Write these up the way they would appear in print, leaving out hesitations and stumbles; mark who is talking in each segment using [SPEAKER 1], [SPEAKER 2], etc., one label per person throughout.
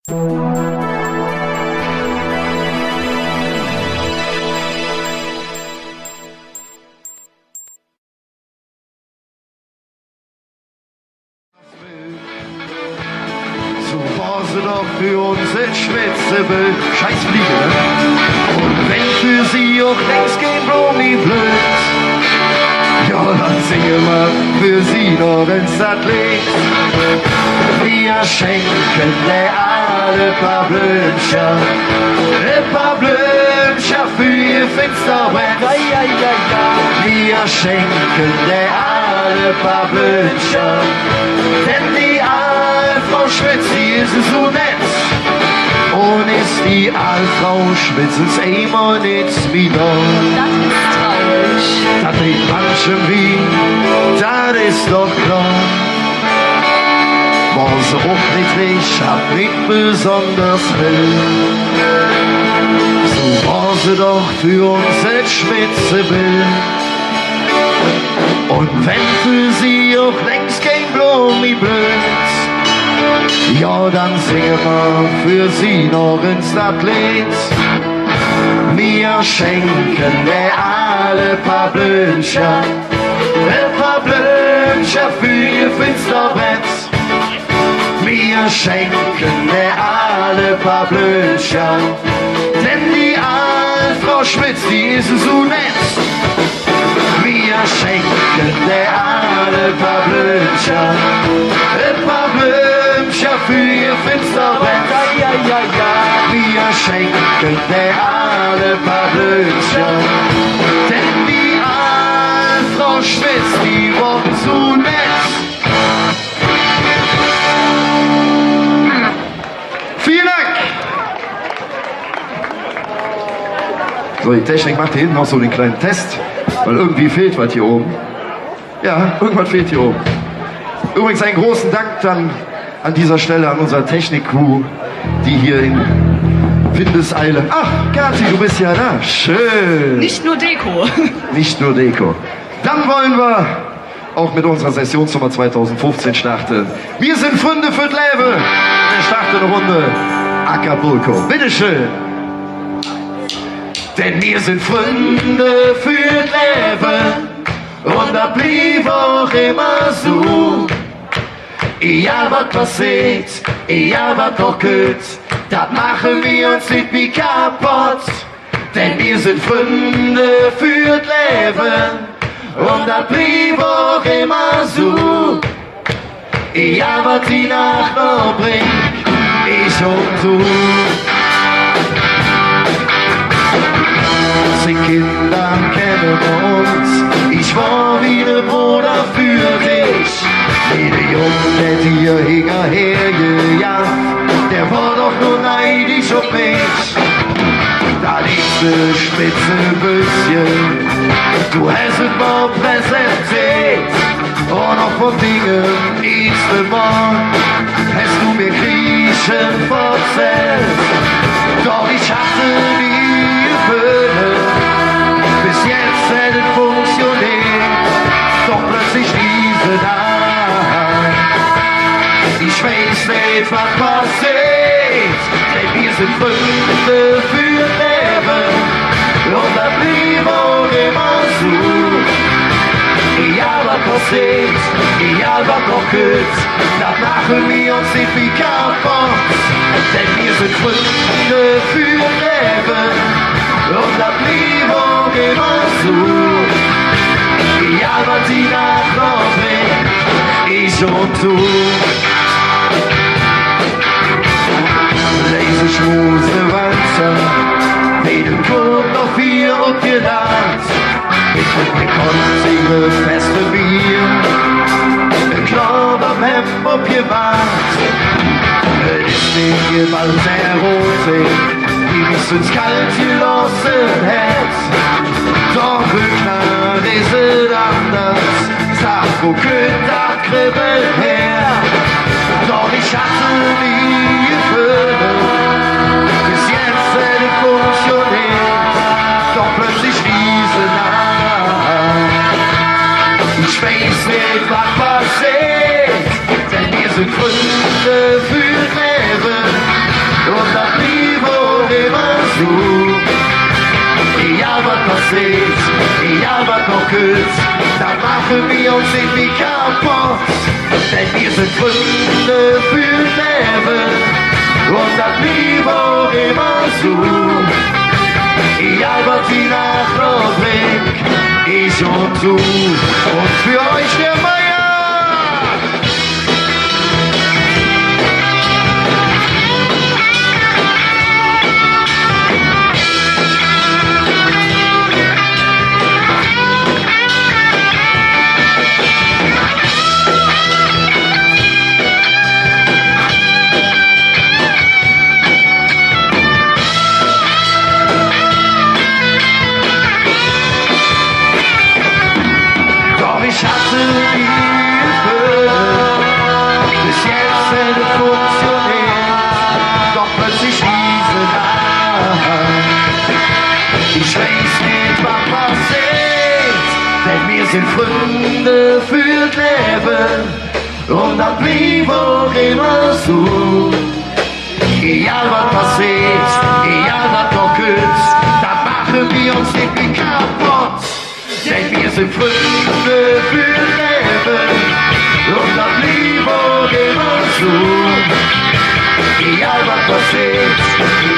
[SPEAKER 1] Doch für uns in Schwitzebel, scheiß Fliege, ne? Und wenn für sie auch längst kein Blumi blöd, ja, dann singen wir für sie noch ins Atlet. Wir schenken der alle paar Blümchen für ihr Finsterwelt. Wir schenken der alle paar Blümchen, denn die Frau Schmitz, die ist so nett. Und ist die Frau Schmitz ist immer nicht wieder.
[SPEAKER 2] Das ist traurig.
[SPEAKER 1] Das ist manchem wie, das ist doch klar. War sie auch nicht recht, hab nicht besonders will. So war sie doch für uns in Schmitzebill. Und wenn für sie auch längst kein Blumi blöd, ja, dann singen wir für sie noch ins Atlet. Wir schenken der alle paar Blümchen für ihr Finsterbett. Wir schenken der alle paar Blümchen, denn die Frau Schmitz, die ist so nett. Wir schenken der alle paar Blümchen für ihr Finsterbett. Wir schenken der alle paar Blümchen, denn die Frau Schmitz, die war so nett. Vielen Dank! So, die Technik macht hier hinten noch so einen kleinen Test, weil irgendwie fehlt was hier oben. Ja, irgendwas fehlt hier oben. Übrigens einen großen Dank dann an dieser Stelle an unser Technik-Crew, die hier in Windeseile... Ach, Kathi, du bist ja da. Schön.
[SPEAKER 2] Nicht nur Deko.
[SPEAKER 1] Nicht nur Deko. Dann wollen wir auch mit unserer Sessionsnummer 2015 starten. Wir sind Freunde für das Leben. Wir starten eine Runde Acapulco. Bitteschön. Denn wir sind Freunde für das Leben und da blieb auch immer so. Egal was passiert, egal was auch geht, das machen wir uns nicht wie kaputt. Denn wir sind Freunde für das Leben und das blieb auch immer so. Egal was die Nacht noch bringt, ich und du. Die Kinder kennen uns, ich war wie ne Bruder für dich. Jede Junge, der dir hinterhergejagt, der war doch nur neidisch auf mich. Da liegste spitze Büsschen, du hast es mal präsentiert. Und noch von Dingen, nächste Mal, hast du mir Griechen erzählt. Doch ich hatte nie Gefühle, bis jetzt hat es funktioniert. Doch plötzlich diese Nacht, ich weiß nicht, was passiert. Denn wir sind Freunde für Leben und da blieb auch immer so. Egal was passiert, egal was noch geht, das machen wir uns nicht wie kaputt. Denn wir sind Freunde für Leben und da blieb auch immer so. Egal was die Nacht noch bringt, ich und du. Leise schmuse Walzer, jeden Kurd noch 4 und 4 Nacht. Wir konnten singen feste Bier, ein Club am Hemd ob ihr wart. Es ist nicht gewalt Erotik, die bis ins Kalt gelassen hat. Doch Rückner ist es anders, sag wo könnt das Kribbel her. Doch ich hatte nie Gefühle, bis jetzt hat es funktioniert. Doch plötzlich diese Nacht, ich weiß nicht, was passiert, denn wir sind Freunde für Leben küsst, dann machen wir uns irgendwie kaputt. Denn wir sind Freunde für Leben und das blieb auch immer so. Egal was die Nacht noch bringt, ich und du und für euch der Meier. Ich hatte Hilfe, bis jetzt hätte funktioniert, doch plötzlich diese Nacht. Ich weiß nicht, was passiert, denn wir sind Freunde für das Leben und das blieb auch immer so. Egal was passiert, egal was noch küsst, dann machen wir uns nicht mehr kaputt. Denn wir sind Freunde für Leben und das blieb auch immer so. Egal was passiert,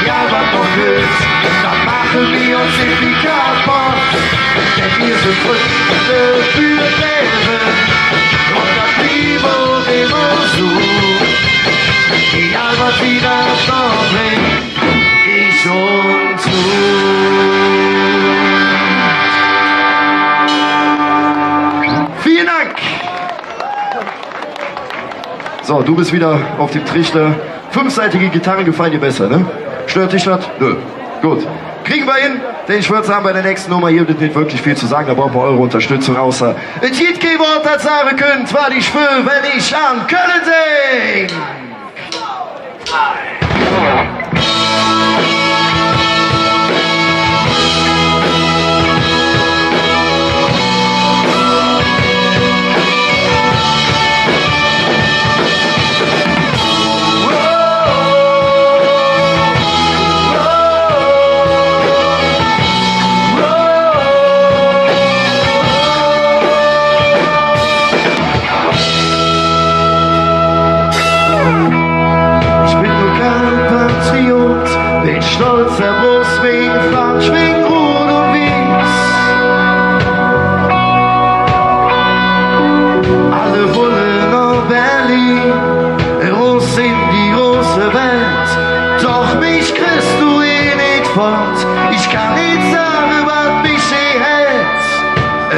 [SPEAKER 1] egal was noch ist, dann machen wir uns irgendwie kaputt. Denn wir sind Freunde für Leben und das blieb auch immer so. Egal was die Nacht noch bringt, ich und du. Vielen Dank! So, du bist wieder auf dem Trichter. 5-seitige Gitarren gefallen dir besser, ne? Stört dich das? Nö. Gut. Kriegen wir hin, denn ich würde sagen, bei der nächsten Nummer hier wird nicht wirklich viel zu sagen, da brauchen wir eure Unterstützung, außer ein Wort, das sagen könnt, was ich will, wenn ich an Köln sing! Stolzer Brust wegen Fahrt, schwing Rot und Wies. Alle wollen nach Berlin, raus in die große Welt. Doch mich kriegst du eh nicht fort, ich kann nicht sagen, was mich eh hält.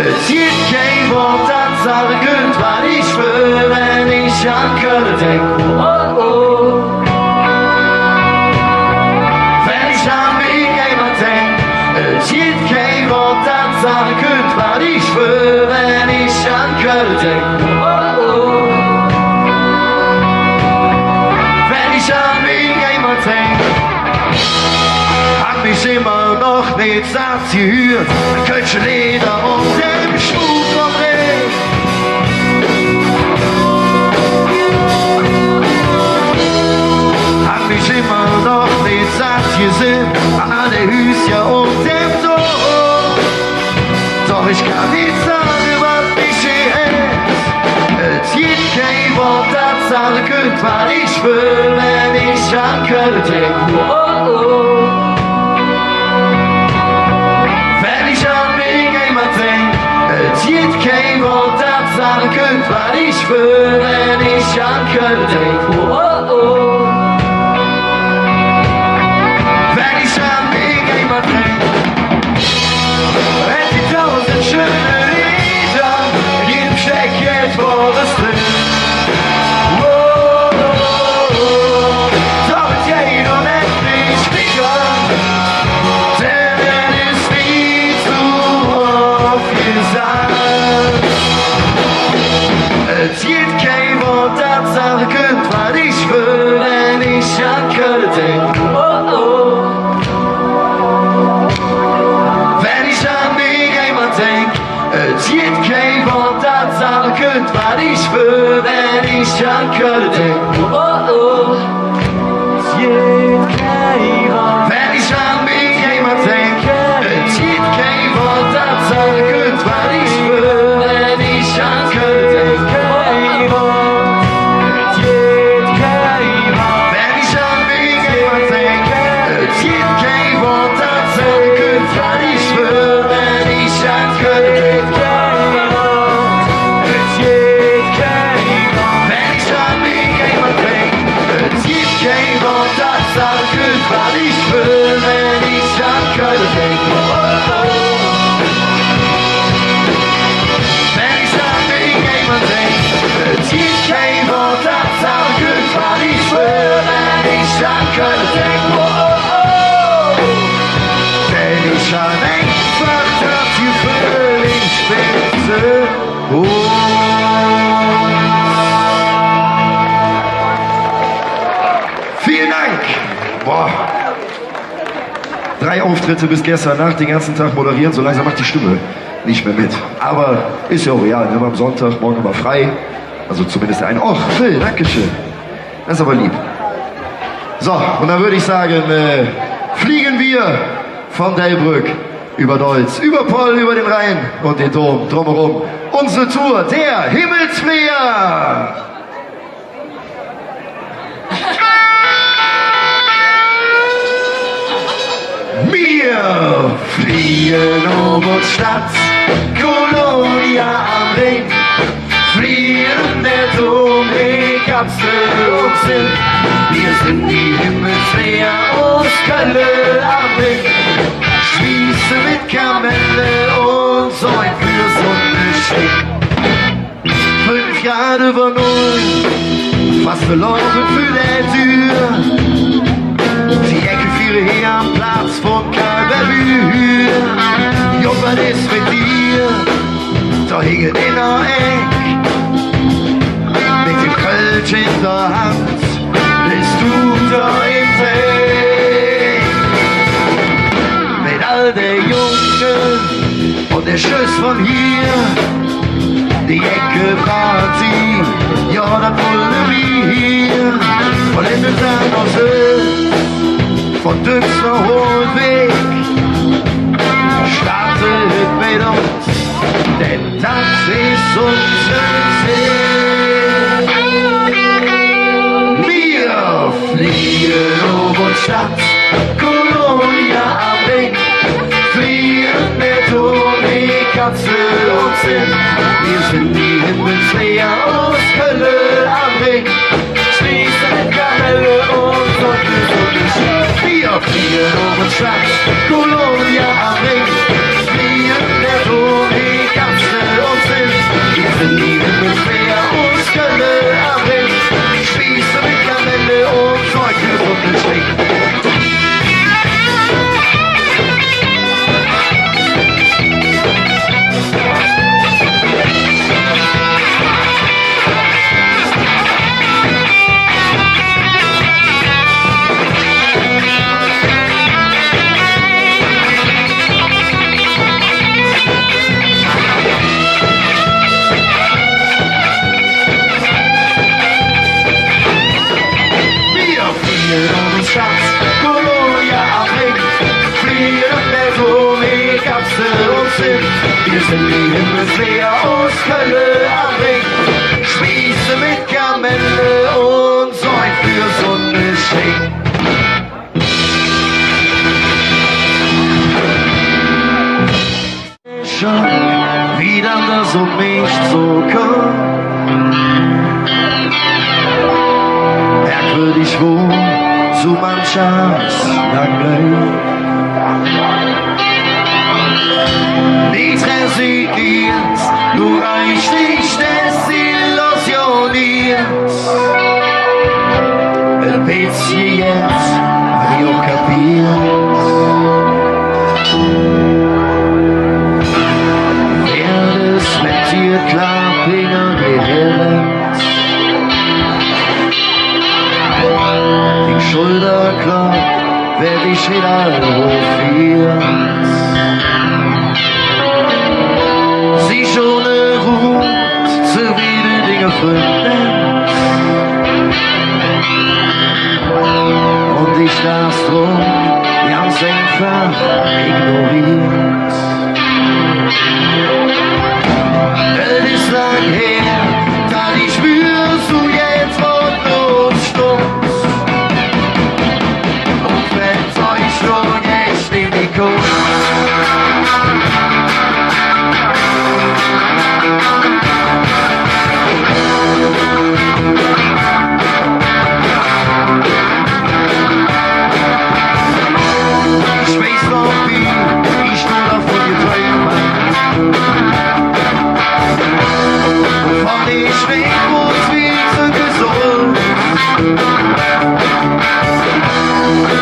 [SPEAKER 1] Es gibt kein Wort, das sagen könnt, was ich will, wenn ich an Köln denk. Oh, oh. Es gibt kein Wort, das sagen könnt, was ich will, wenn ich an Köln denk. Oh, oh. Wenn ich an mich jemand denk, hab mich immer noch nicht satt gehört, ein Kölsche Leder und dem Schmuck vom Reh. Hab mich immer noch nicht satt gesehen, an alle Hüschen und dem Tor. Doch ich kann nicht sagen, was mich hier hält. Es gibt kein Wort, das sagen könnt, was ich will, wenn ich an Köln denk. Oh, oh. Wenn ich an mich jemand denk, es gibt kein Wort, das sagen könnt, was ich will, wenn ich an Köln denk. Oh, oh. Schöne Lieder, jedem Steck jetzt vor das Drin. Oh, oh, oh, doch mit jeder nicht nicht fliegen, denn es ist nie zu oft gesagt. Es gibt kein Wort, das sagen könnt, was ich will, wenn ich an Köln denk. Oh, oh. Es gibt kein Wort, das sagen könnt, was ich will, wenn ich an Köln denk. Oh, oh. Es gibt kein Wort, wenn ich an mich jemand denk. Es gibt kein Wort, das sagen könnt, was ich können denken, oh, oh, oh. Denn ich hab einfach das Gefühl, ich bin zu Vielen Dank. Boah. 3 Auftritte bis gestern Nacht, den ganzen Tag moderieren, so langsam macht die Stimme nicht mehr mit. Aber ist ja auch real, immer am Sonntag, morgen immer frei. Also zumindest der eine. Och, Phil, dankeschön. Das ist aber lieb. So, und dann würde ich sagen, fliegen wir von Delbrück über Deutz, über Poll, über den Rhein und den Dom drumherum. Unsere Tour, der Himmelsflieger. Wir fliegen über Stadt, Kolonia am Ring, fliegen der Dom, die Kapsel und sind. Wir sind die Himmelsflieger aus Köln am Ring, schließen mit Kamelle und Säun für Sonnenstich. 5 Grad über 0, fast verloren für der Tür. Die Ecke führe hier am Platz von Calvary. Jo, was ist mit dir? Da hingen in der Eck, mit dem Kölsch in der Hand, bist du da im Weg. Mit all der Jungen und der Schuss von hier, die Ecke Party, ja, das wollen wir hier. Vollendet an aus Öl, von Dünz nach Hohenweg, startet mit uns, denn das ist unser Ziel. Wir fliegen über Stadt, Kolonia am Ring, fliegen mit Toni, Katze und Sinn. Wir sind die Himmelsflieger aus Köln am Ring, schließen mit Kamelle und Sonnenstich. Wir fliegen über Stadt, Kolonia am Ring, fliegen der Toni, Katze und Sinn. Wir sind die Himmelsflieger aus Köln am Ring, schließen mit Kamelle und Sonnenstich. Wir sind die Himmelsflieger aus Köln am Ring, schließen mit Kamelle und Säun für Sonnenstich. Schon wieder das um mich zu kommen, merkwürdig wohl zu mancher's langweilig. Nichts resigniert, nur reichlich desillusioniert. Ein bisschen jetzt hab ich auch kapiert. Werde es mit dir klar, Finger gehirnt. Die Schulter klar, werd ich wieder hochführen. Sie schon ruht, so wie die Dinge finden. Und ich das drum ganz einfach ignoriert. Es ist lang her, da ich spürst du jetzt wortlos Sturz. Und wenn's euch schon echt in die Kunst.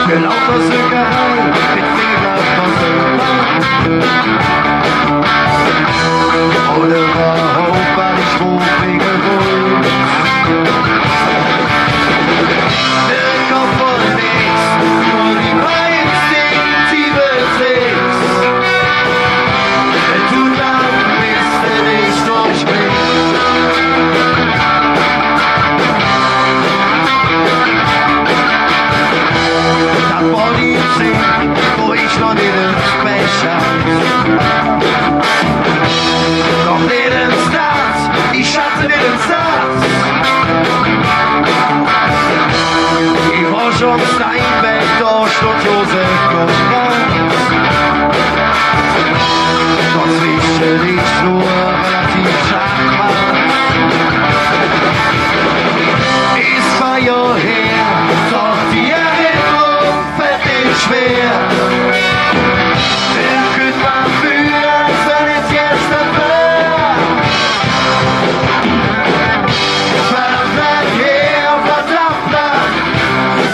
[SPEAKER 1] für lauter Sökerei mit Fehlerposten. Oder überhaupt war ich Rufwege wohl. Der Kopf voll nichts, nur die instinktive Tricks. Der tut lang, bis der dich durchbricht. Das Body singt, wo ich noch nicht ins Becher. Noch nicht ins Start, ich schatte nicht ins Start. Ich war schon Steinbeck, Dorsch und Josef Konrad. Doch zwischen ich nur relativ schachmatt. Ist war ja her, doch die Erinnerung fällt nicht schwer. Den könnte man fühlen, wenn es jetzt dabei. Verdammt lang her, verdammt lang.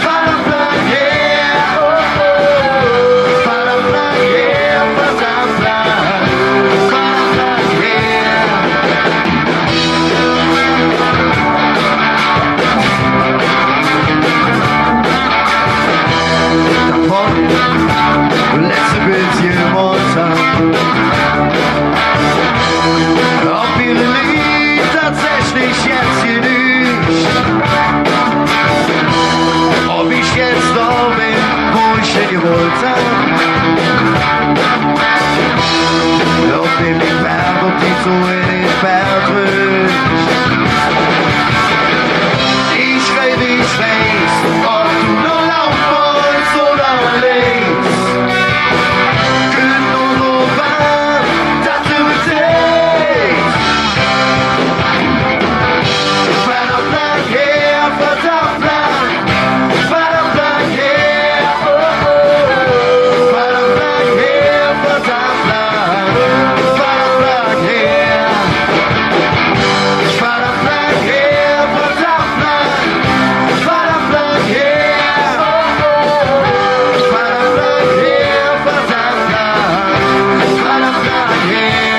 [SPEAKER 1] Verdammt lang her, oh oh. Verdammt lang her, verdammt lang. Verdammt lang her. Davon, letzte bisschen runter. Ob ihr Lied tatsächlich jetzt genügt. Ob ich jetzt da bin, wo ich hingewollt hab. Ob dem die Verb, ob die so in den verdrückt. Ich will, wie ich weiß, ob du nur laut wolltest oder links. Könnt nur so warm, dass du betätigst. Verdammt lang her, verdammt lang. Verdammt lang her, oh oh. Verdammt lang her, verdammt lang. Verdammt lang her. Verdammt lang her, verdammt lang. Verdammt lang her, oh oh. Verdammt lang her, verdammt lang. Verdammt lang her.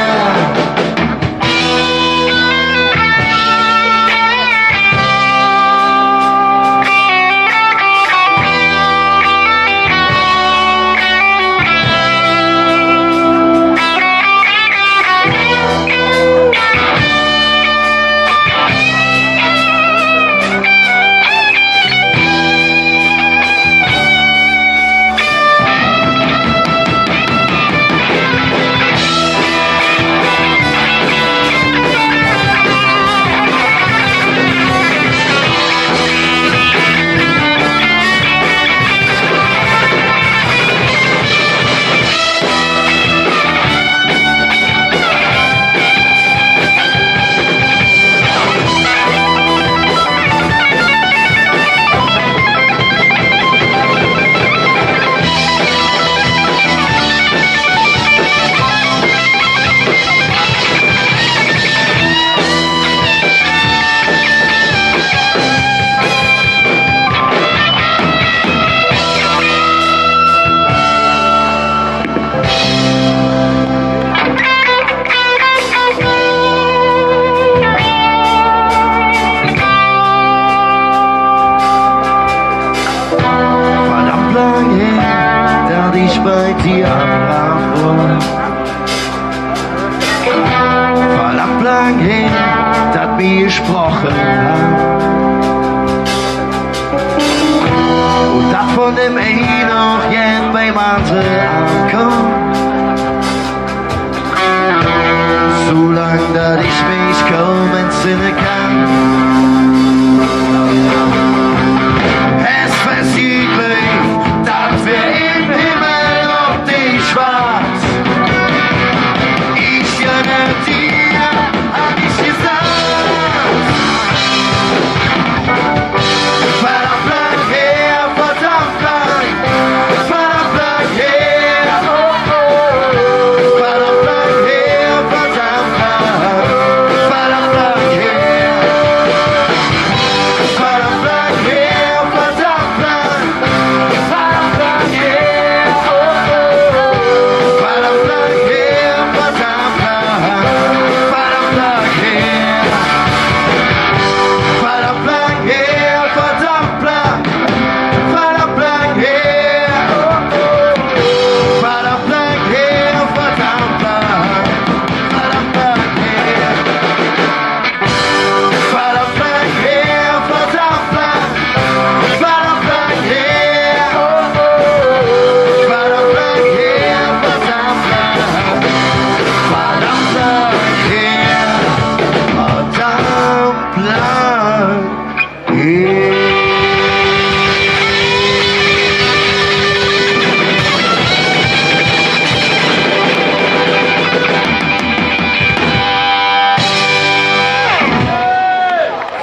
[SPEAKER 1] Verdammt lang her, dass ich bei dir abbrach war. Verdammt lang her, dass wir gesprochen haben. Und das von dem einen noch jen beim anderen ankommt. So lang, dass ich mich kaum entsinnen kann. Es versiegelt, dass wir im Himmel auf dich schwarz. Ich gönne dir, hab ich gesagt. Verdammt lang her, verdammt lang. Verdammt lang her, oh oh. Verdammt lang her, verdammt lang. Verdammt lang her. lang her.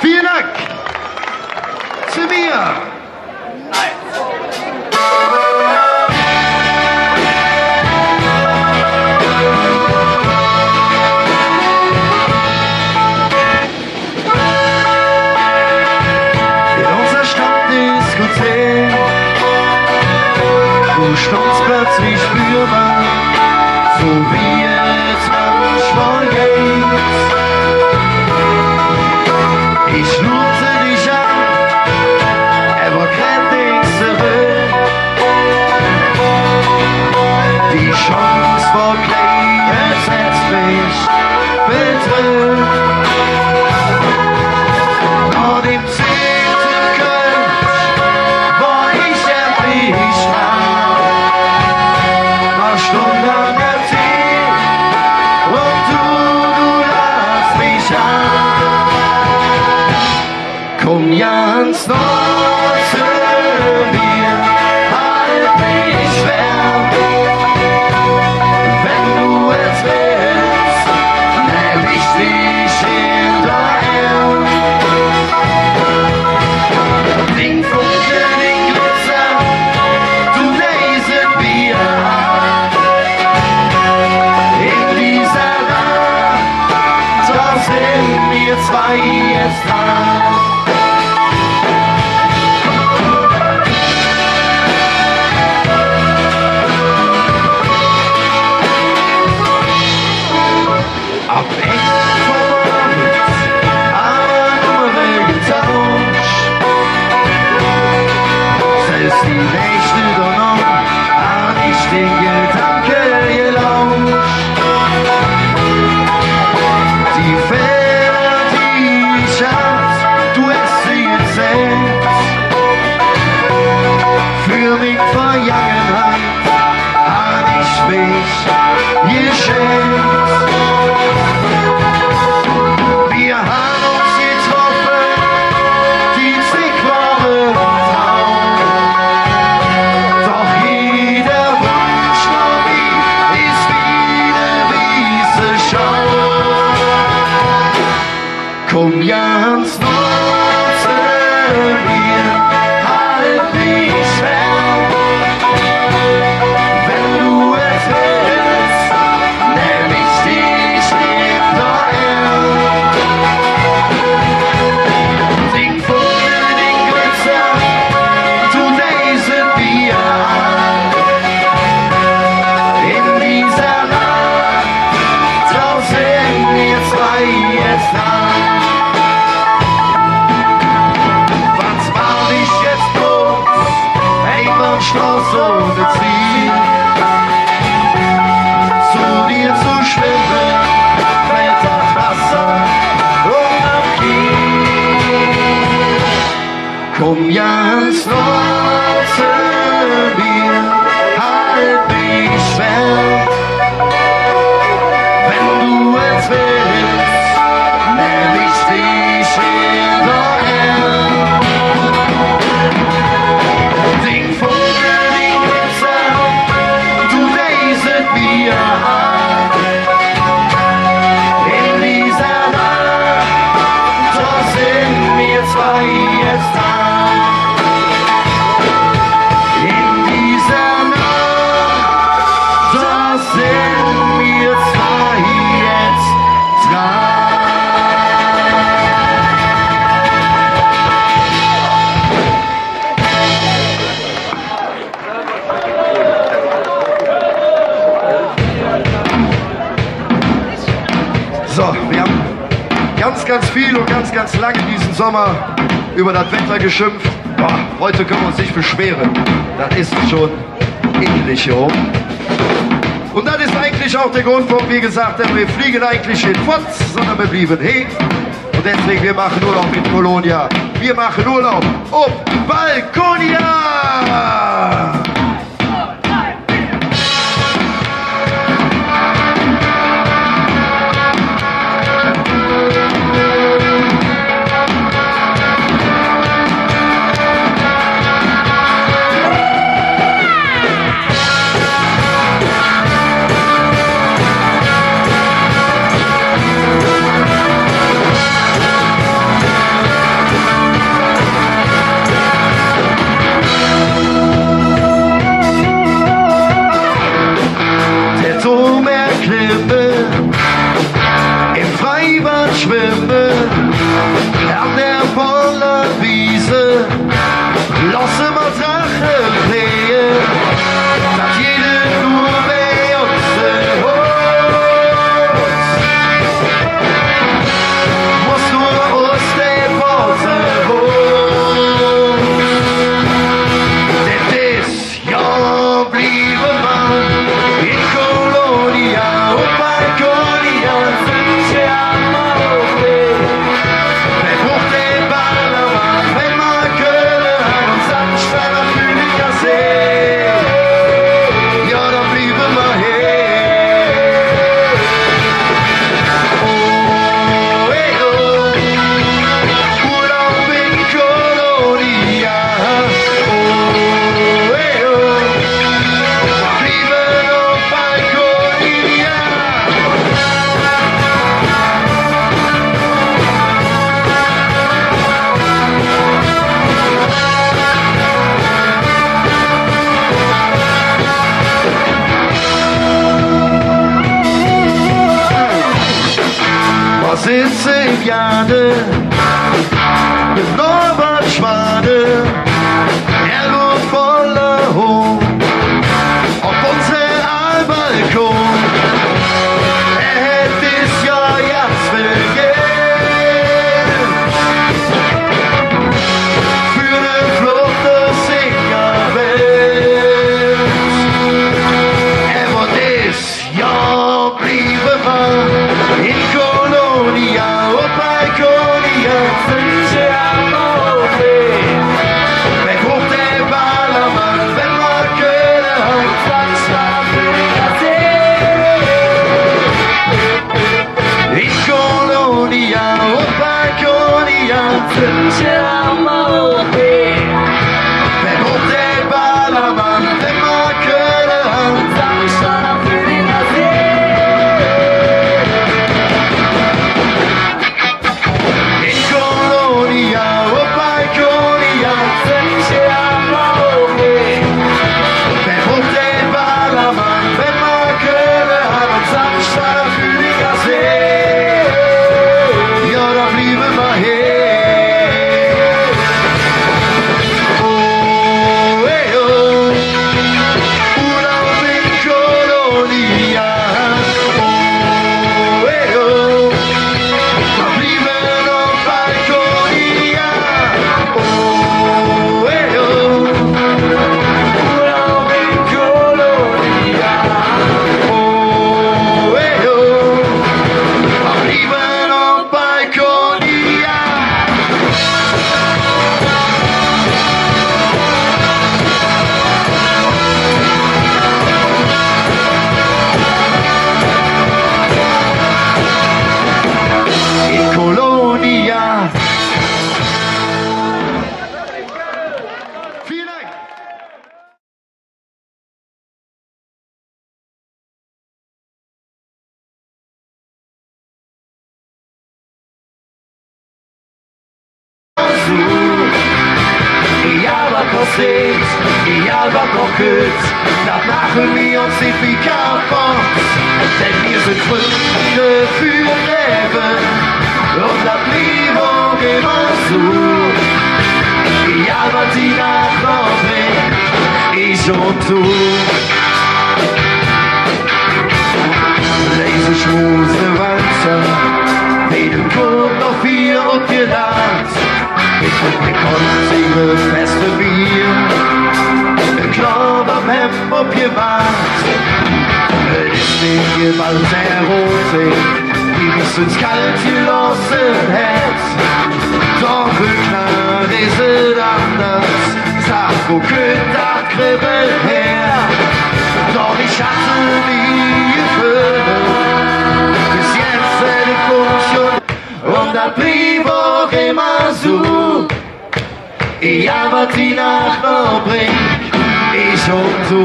[SPEAKER 1] Vielen Dank zu mir. Du standst plötzlich spürbar, so wie es manchmal geht. Ich lugte dich an, aber kein Ding zurück. Die Chance vor Kleines hat mich bedrückt. Nach dem 10. Kölsch war ich endlich dran. Stundenlanger Tee und du lasst mich an. Komm ja ans Nordseebier, halt mich fern. Wenn du es willst, nehm ich dich hinterher. Ding Funke, Ding Glitzer, du leset Bier. Sind wir zwei jetzt dran. Ab echt vom Abend, aber nur getauscht. Selbst die Nächte doch noch, an ich den Gedanke gelauscht. Die Fehler, die ich hab, du hast sie erzählt. Für mich Vergangenheit hab ich mich geschenkt. Wir haben uns getroffen, die wahre Traum. Doch jeder Wunsch von mir ist wieder diese Schau. Komm ja ans Nordseebier, halt mich fern. Wenn du es willst, nehm ich dich hinterher. Ding Funke, Ding Glitzer, du leset Bier. In dieser Nacht, draußen wir zwei jetzt dran. Schloss ohne Ziel, zu dir zu schwimmen, fällt das Wasser und am Kiel. Komm ja ans Nordseebier, halt mich fern. Wenn du es willst, nehm ich dich hinterher. Ding Funke, Ding Glitzer, du leset Bier. In dieser Nacht, da sind wir zwei jetzt dran. In dieser Nacht, da sind wir zwei jetzt dran. So, wir haben ganz viel und ganz lange diesen Sommer über das Wetter geschimpft. Boah, heute können wir uns nicht beschweren. Das ist schon ähnlich hier oben. Und das ist eigentlich auch der Grund, warum wir gesagt haben, wir fliegen eigentlich in Fotz, sondern wir blieben hier. Und deswegen, wir machen Urlaub mit Colonia. Wir machen Urlaub auf Balkonia!
[SPEAKER 2] Wünsche am Hochweg.
[SPEAKER 1] Wenn hoch der Ballermann immer können,
[SPEAKER 2] Sandstrand am Fühlinger See.
[SPEAKER 1] in Kolonia, oh bei Kolonia,
[SPEAKER 2] Wünsche am Hochweg.
[SPEAKER 1] wenn hoch der Ballermann immer können, am Sandstrand am Fühlinger See. Ja, da blieben wir her. Oh, ey, oh. Urlaub in Kolonia. Oh, ey, oh. Da blieben wir bei Kolonia. Oh, ey, oh.
[SPEAKER 2] Urlaub in Kolonia.
[SPEAKER 1] Oh, ey, oh. Da blieben wir bei Kolonia. In Kolonia. Vielen Dank. Java kostet, Java kocht, das machen wir uns nicht wie kaputt, denn wir sind Freunde für Leben und das Leben immer so. Java die Nacht noch bringt, ich und du. Lese schmuse Wanzer, jeden Kunden noch vier und gelacht. Ich konnte ihre beste Bier, ein Club am Hemd abgemacht. Es ist nicht gewalt Erotik, die bis ins Kalt gelassen hat. Doch klar ist es anders, sag, wo könnte das Kribbel her? Doch ich hatte nie gefüllt, bis jetzt eine Funktion. Und das blieb auch immer so. Ja, was die Nacht noch bringt, ich und du.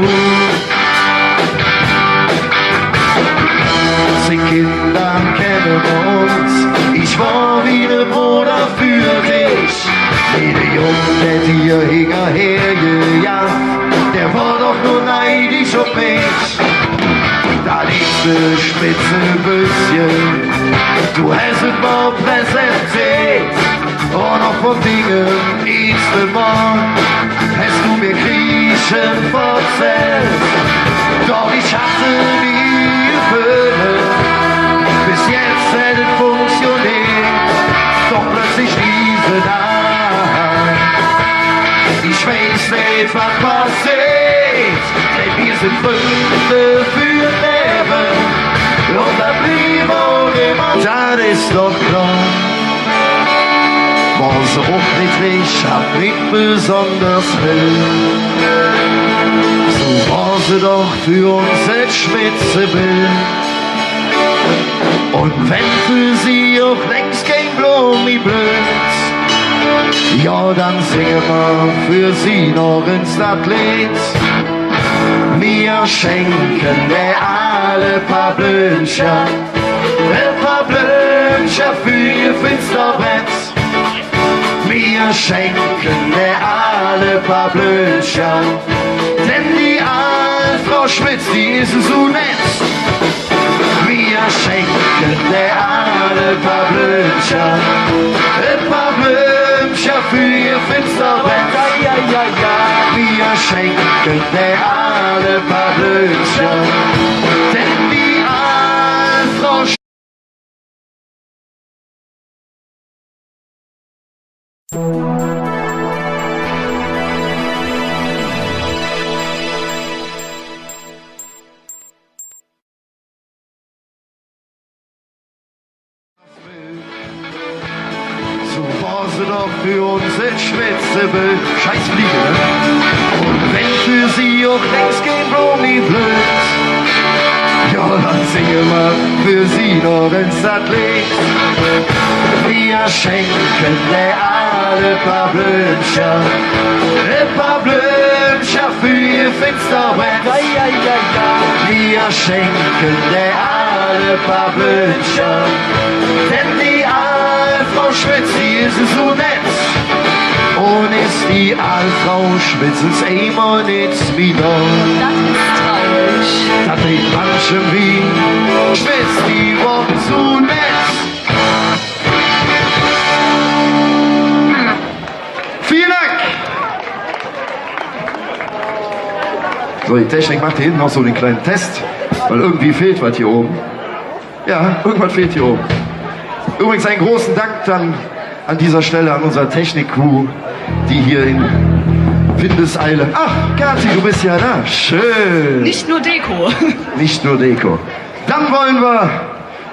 [SPEAKER 1] Die Kinder kennen uns, ich war wie ne Bruder für dich. Jede Junge, die hier hinterhergejagt, der war doch nur neidisch auf mich. Da nächste spitze Büsschen, du hast es mal präsentiert. Und noch von Dingen, nächste Mal, hast du mir Griechen verzählt. Doch ich hatte nie gefüllt, bis jetzt hat es funktioniert. Doch plötzlich diese Nacht, ich weiß nicht, was passiert, denn wir sind Freunde für Leben. Und da blieb auch immer, das ist doch klar. Was auch nicht, ich hab nicht besonders will. So war sie doch für uns das Spitzebild. Und wenn für sie auch längst kein Blumen blüht, ja, dann singen wir für sie noch ins Lied. Wir schenken dir alle paar Blümchen, ein paar Blümchen für ihr Finsterbett. Wir schenken dir alle paar Blümchen, denn die Frau Schmitz, die ist so nett. Wir schenken dir alle paar Blümchen, ein paar Blümchen für ihr Finsterbett. Ja, ja, ja. Wir schenken dir alle paar Blümchen, denn die Frau Schmitz. So war sie doch für uns das Schwätzebild, scheiß Fliege, ne? Und wenn für sie auch längst kein Blumen blüht, ja, dann singen wir für sie noch ins Lied. Wir schenken der paar Blümchen für ihr Finsterwelt. Wir schenken der alle paar Blümchen, denn die Frau Schmitz, die ist so nett. Und ist die Frau Schmitz ist immer nicht wieder.
[SPEAKER 3] Das ist traurig.
[SPEAKER 1] Das ist manchem wie Schmitz, die Worte so nett. Vielen Dank! So, die Technik macht hier hinten noch so den kleinen Test, weil irgendwie fehlt was hier oben. Ja, irgendwas fehlt hier oben. Übrigens einen großen Dank dann an dieser Stelle an unsere Technik-Crew, die hier in Windeseile... Ach, Kathi, du bist ja da. Schön.
[SPEAKER 3] Nicht nur Deko.
[SPEAKER 1] Nicht nur Deko. Dann wollen wir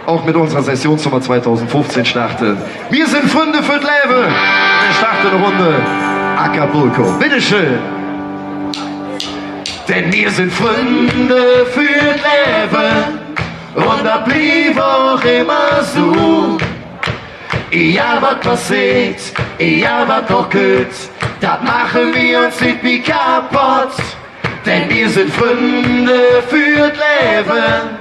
[SPEAKER 1] auch mit unserer Sessionsnummer 2015 starten. Wir sind Freunde für das Leben. Wir starten eine Runde Acapulco. Bitteschön. Denn wir sind Freunde für das Leben. Und da blieb auch immer so. Ja, was passiert, ja, was auch geht, das machen wir uns nicht wie kaputt. Denn wir sind Freunde für das Leben.